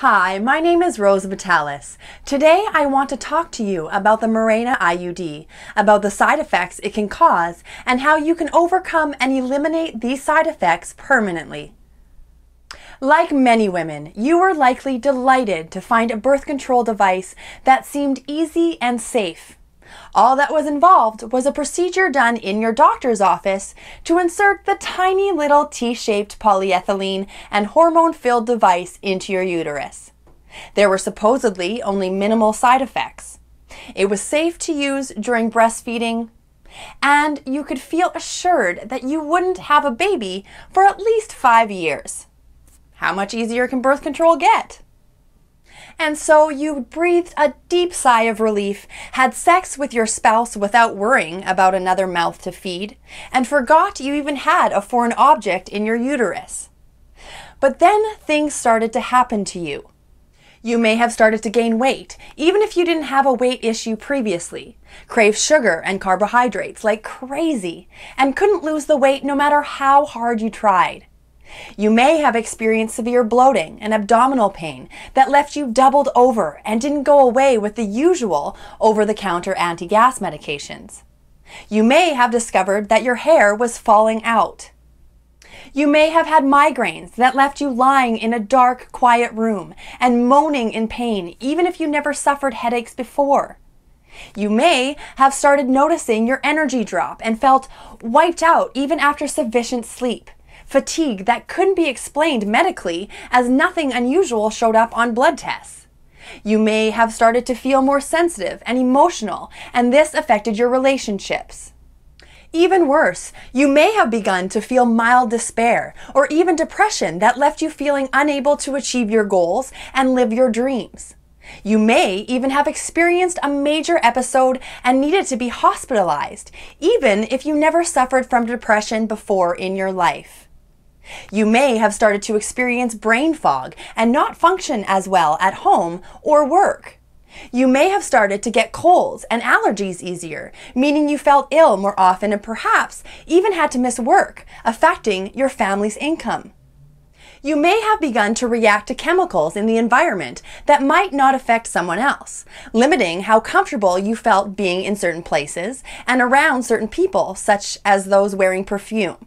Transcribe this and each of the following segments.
Hi, my name is Rose Vitalis. Today I want to talk to you about the Mirena IUD, about the side effects it can cause, and how you can overcome and eliminate these side effects permanently. Like many women, you were likely delighted to find a birth control device that seemed easy and safe. All that was involved was a procedure done in your doctor's office to insert the tiny little T-shaped polyethylene and hormone-filled device into your uterus. There were supposedly only minimal side effects. It was safe to use during breastfeeding, and you could feel assured that you wouldn't have a baby for at least 5 years. How much easier can birth control get? And so you breathed a deep sigh of relief, had sex with your spouse without worrying about another mouth to feed, and forgot you even had a foreign object in your uterus. But then things started to happen to you. You may have started to gain weight, even if you didn't have a weight issue previously, crave sugar and carbohydrates like crazy, and couldn't lose the weight no matter how hard you tried. You may have experienced severe bloating and abdominal pain that left you doubled over and didn't go away with the usual over-the-counter anti-gas medications. You may have discovered that your hair was falling out. You may have had migraines that left you lying in a dark, quiet room and moaning in pain even if you never suffered headaches before. You may have started noticing your energy drop and felt wiped out even after sufficient sleep. Fatigue that couldn't be explained medically as nothing unusual showed up on blood tests. You may have started to feel more sensitive and emotional, and this affected your relationships. Even worse, you may have begun to feel mild despair or even depression that left you feeling unable to achieve your goals and live your dreams. You may even have experienced a major episode and needed to be hospitalized, even if you never suffered from depression before in your life. You may have started to experience brain fog and not function as well at home or work. You may have started to get colds and allergies easier, meaning you felt ill more often and perhaps even had to miss work, affecting your family's income. You may have begun to react to chemicals in the environment that might not affect someone else, limiting how comfortable you felt being in certain places and around certain people, such as those wearing perfume.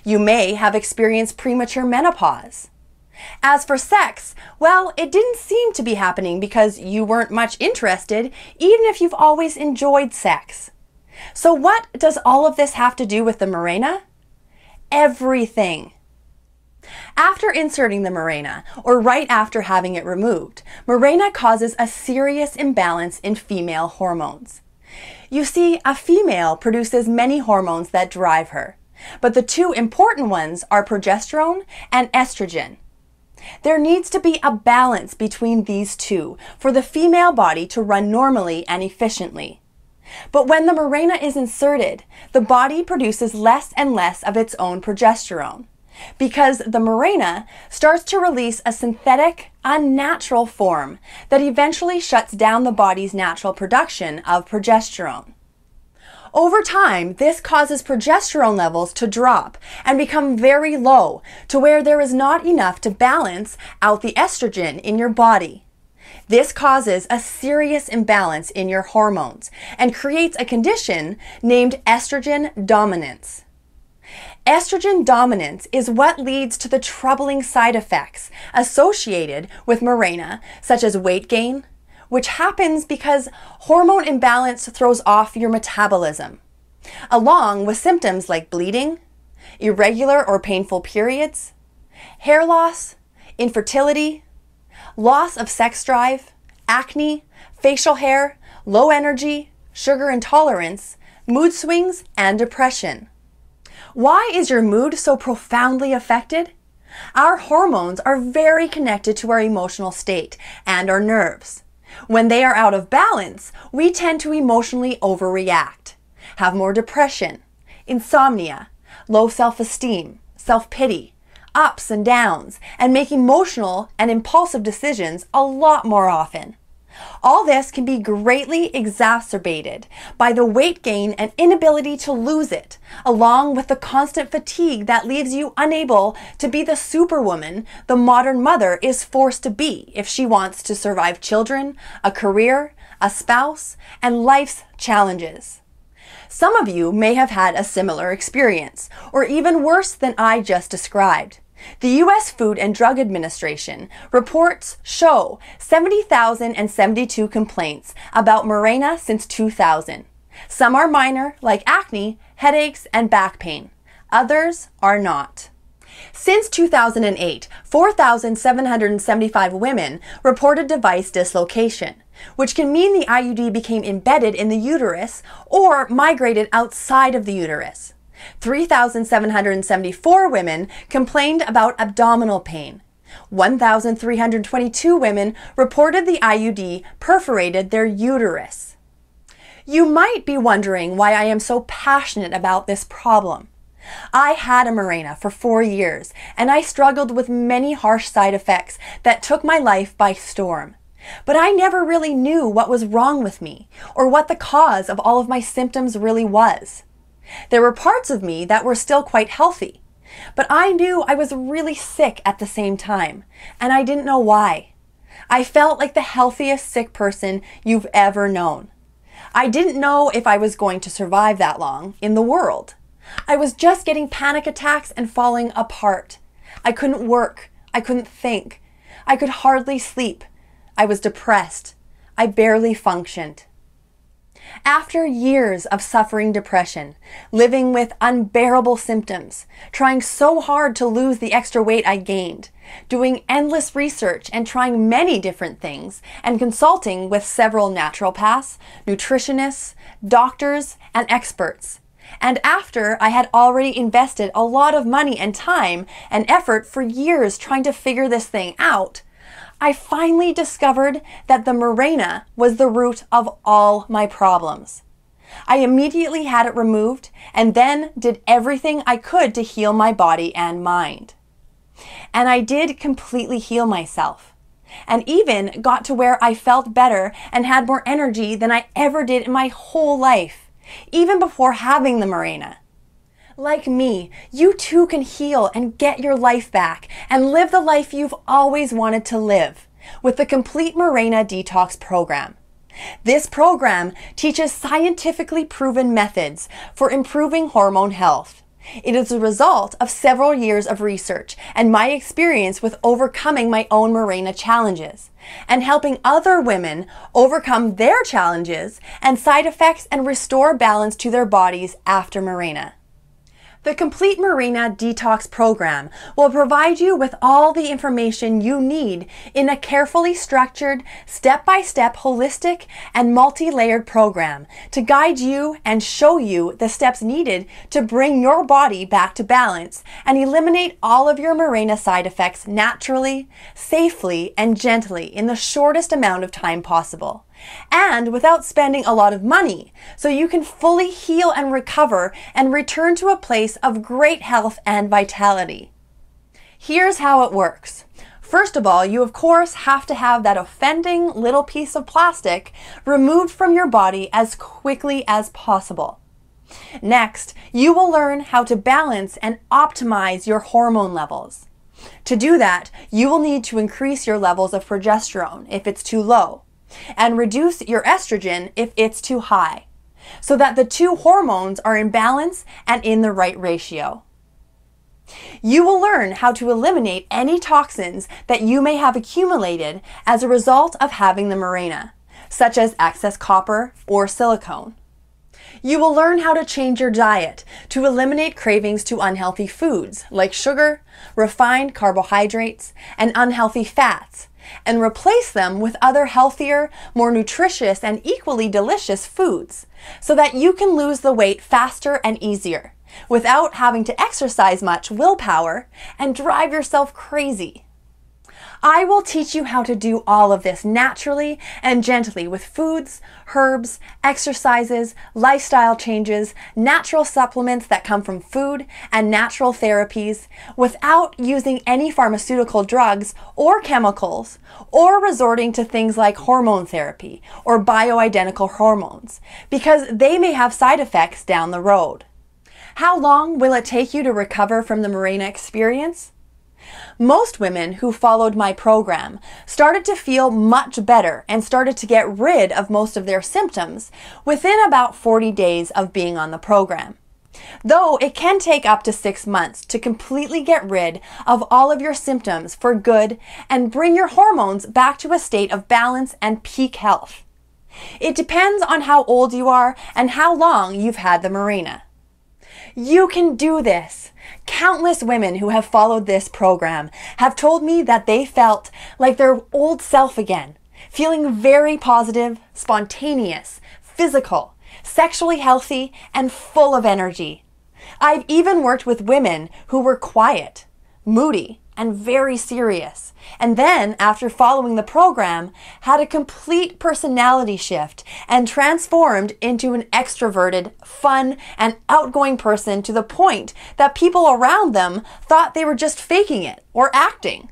You may have experienced premature menopause. As for sex, well, it didn't seem to be happening because you weren't much interested, even if you've always enjoyed sex. So what does all of this have to do with the Mirena? Everything. After inserting the Mirena, or right after having it removed, Mirena causes a serious imbalance in female hormones. You see, a female produces many hormones that drive her. But the two important ones are progesterone and estrogen. There needs to be a balance between these two for the female body to run normally and efficiently. But when the Mirena is inserted, the body produces less and less of its own progesterone, because the Mirena starts to release a synthetic, unnatural form that eventually shuts down the body's natural production of progesterone. Over time, this causes progesterone levels to drop and become very low to where there is not enough to balance out the estrogen in your body. This causes a serious imbalance in your hormones and creates a condition named estrogen dominance. Estrogen dominance is what leads to the troubling side effects associated with Mirena, such as weight gain, which happens because hormone imbalance throws off your metabolism, along with symptoms like bleeding, irregular or painful periods, hair loss, infertility, loss of sex drive, acne, facial hair, low energy, sugar intolerance, mood swings, and depression. Why is your mood so profoundly affected? Our hormones are very connected to our emotional state and our nerves. When they are out of balance, we tend to emotionally overreact, have more depression, insomnia, low self-esteem, self-pity, ups and downs, and make emotional and impulsive decisions a lot more often. All this can be greatly exacerbated by the weight gain and inability to lose it, along with the constant fatigue that leaves you unable to be the superwoman the modern mother is forced to be if she wants to survive children, a career, a spouse, and life's challenges. Some of you may have had a similar experience, or even worse than I just described. The U.S. Food and Drug Administration reports show 70,072 complaints about Mirena since 2000. Some are minor, like acne, headaches, and back pain. Others are not. Since 2008, 4,775 women reported device dislocation, which can mean the IUD became embedded in the uterus or migrated outside of the uterus. 3,774 women complained about abdominal pain. 1,322 women reported the IUD perforated their uterus. You might be wondering why I am so passionate about this problem. I had a Mirena for 4 years, and I struggled with many harsh side effects that took my life by storm. But I never really knew what was wrong with me, or what the cause of all of my symptoms really was. There were parts of me that were still quite healthy, but I knew I was really sick at the same time, and I didn't know why. I felt like the healthiest sick person you've ever known. I didn't know if I was going to survive that long in the world. I was just getting panic attacks and falling apart. I couldn't work. I couldn't think. I could hardly sleep. I was depressed. I barely functioned. After years of suffering depression, living with unbearable symptoms, trying so hard to lose the extra weight I gained, doing endless research and trying many different things, and consulting with several naturopaths, nutritionists, doctors, and experts. And after I had already invested a lot of money and time and effort for years trying to figure this thing out, I finally discovered that the Mirena was the root of all my problems. I immediately had it removed and then did everything I could to heal my body and mind. And I did completely heal myself, and even got to where I felt better and had more energy than I ever did in my whole life, even before having the Mirena. Like me, you too can heal and get your life back and live the life you've always wanted to live with the complete MirenaDetox program. This program teaches scientifically proven methods for improving hormone health. It is a result of several years of research and my experience with overcoming my own Mirena challenges and helping other women overcome their challenges and side effects and restore balance to their bodies after Mirena. The complete MirenaDetox program will provide you with all the information you need in a carefully structured, step-by-step, holistic, and multi-layered program to guide you and show you the steps needed to bring your body back to balance and eliminate all of your Mirena side effects naturally, safely, and gently in the shortest amount of time possible, and without spending a lot of money, so you can fully heal and recover and return to a place of great health and vitality. Here's how it works. First of all, you of course have to have that offending little piece of plastic removed from your body as quickly as possible. Next, you will learn how to balance and optimize your hormone levels. To do that, you will need to increase your levels of progesterone if it's too low, and reduce your estrogen if it's too high, so that the two hormones are in balance and in the right ratio. You will learn how to eliminate any toxins that you may have accumulated as a result of having the Mirena, such as excess copper or silicone. You will learn how to change your diet to eliminate cravings to unhealthy foods like sugar, refined carbohydrates, and unhealthy fats, and replace them with other healthier, more nutritious, and equally delicious foods so that you can lose the weight faster and easier without having to exercise much willpower and drive yourself crazy. I will teach you how to do all of this naturally and gently with foods, herbs, exercises, lifestyle changes, natural supplements that come from food, and natural therapies without using any pharmaceutical drugs or chemicals or resorting to things like hormone therapy or bioidentical hormones because they may have side effects down the road. How long will it take you to recover from the Mirena experience? Most women who followed my program started to feel much better and started to get rid of most of their symptoms within about 40 days of being on the program. Though it can take up to 6 months to completely get rid of all of your symptoms for good and bring your hormones back to a state of balance and peak health. It depends on how old you are and how long you've had the Mirena. You can do this. Countless women who have followed this program have told me that they felt like their old self again, feeling very positive, spontaneous, physical, sexually healthy, and full of energy. I've even worked with women who were quiet, moody, and very serious, and then, after following the program, had a complete personality shift and transformed into an extroverted, fun, and outgoing person to the point that people around them thought they were just faking it or acting.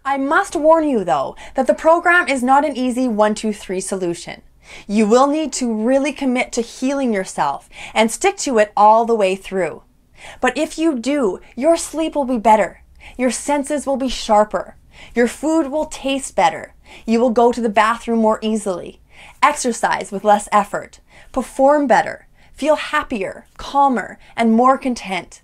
I must warn you, though, that the program is not an easy 1, 2, 3 solution. You will need to really commit to healing yourself and stick to it all the way through. But if you do, your sleep will be better. Your senses will be sharper. Your food will taste better. You will go to the bathroom more easily, exercise with less effort, perform better, feel happier, calmer, and more content.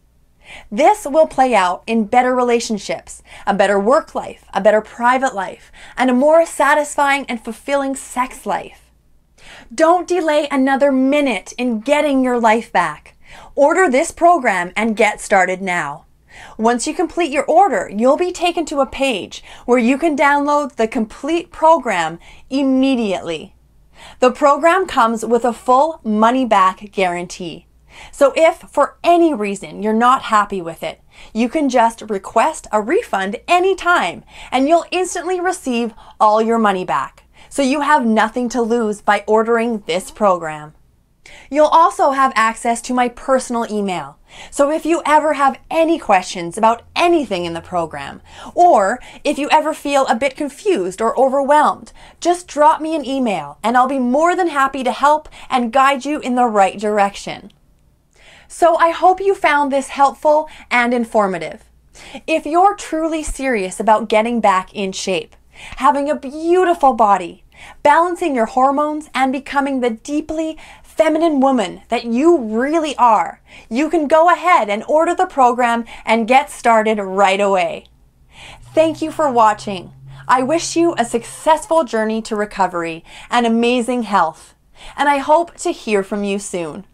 This will play out in better relationships, a better work life, a better private life, and a more satisfying and fulfilling sex life. Don't delay another minute in getting your life back. Order this program and get started now. Once you complete your order, you'll be taken to a page where you can download the complete program immediately. The program comes with a full money-back guarantee. So if, for any reason, you're not happy with it, you can just request a refund anytime and you'll instantly receive all your money back. So you have nothing to lose by ordering this program. You'll also have access to my personal email. So if you ever have any questions about anything in the program, or if you ever feel a bit confused or overwhelmed, just drop me an email and I'll be more than happy to help and guide you in the right direction. So I hope you found this helpful and informative. If you're truly serious about getting back in shape, having a beautiful body, balancing your hormones, and becoming the deeply feminine woman that you really are, you can go ahead and order the program and get started right away. Thank you for watching. I wish you a successful journey to recovery and amazing health, and I hope to hear from you soon.